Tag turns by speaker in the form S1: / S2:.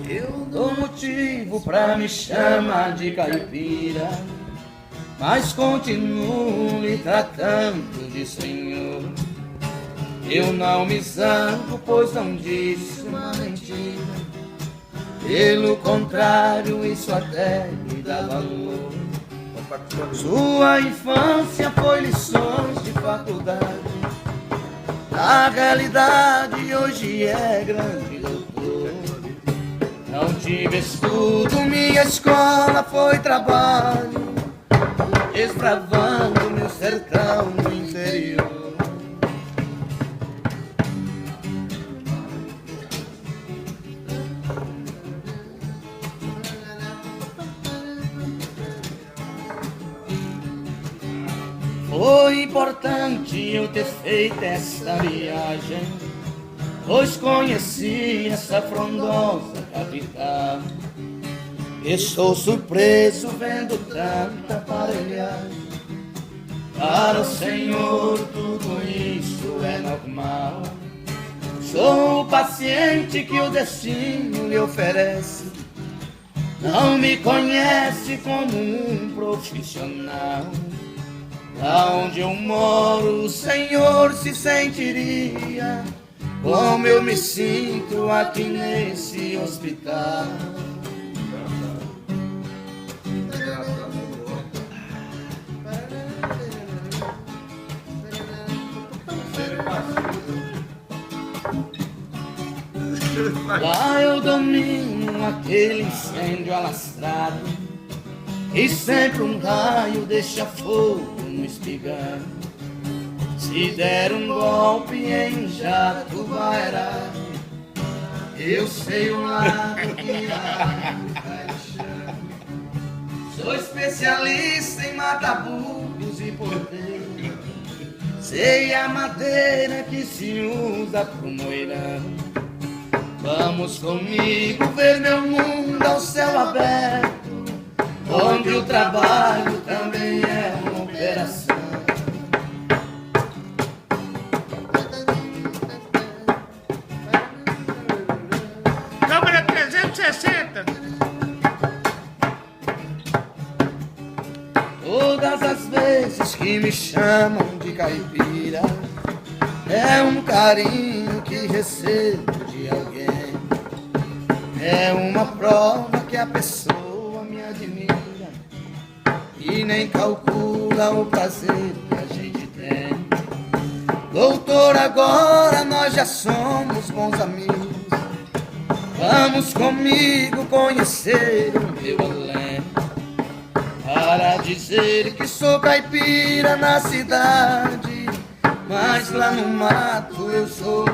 S1: Eu dou motivo pra me chamar de caipira, mas continuo me tratando de senhor. Eu não me zango, pois não disse uma mentira. Pelo contrário, isso até me dá valor. Sua infância foi lições de faculdade. A realidade hoje é grande doutor. Não tive estudo, minha escola foi trabalho, desbravando meu sertão no interior. Foi importante eu ter feito esta viagem, pois conheci essa frondosa capital. Estou surpreso vendo tanta aparelhagem. Para o Senhor tudo isso é normal. Sou o paciente que o destino lhe oferece. Não me conhece como um profissional. Lá onde eu moro, o Senhor se sentiria como eu me sinto aqui nesse hospital. Lá eu domino aquele incêndio alastrado, e sempre um raio deixa fogo no espigão. Se der um golpe em um jato vairado, eu sei o lado que cai no chão. Sou especialista em mata-burros e porteiro. Sei a madeira que se usa pro moirão. Vamos comigo ver meu mundo ao céu aberto, onde o trabalho também é uma operação.
S2: Câmera 360.
S1: Todas as vezes que me chamam de caipira, é um carinho que recebo de alguém. É uma prova que a pessoa me admira e nem calcula o prazer que a gente tem. Doutor, agora nós já somos bons amigos. Vamos comigo conhecer o meu além, para dizer que sou caipira na cidade, mas lá no mato eu sou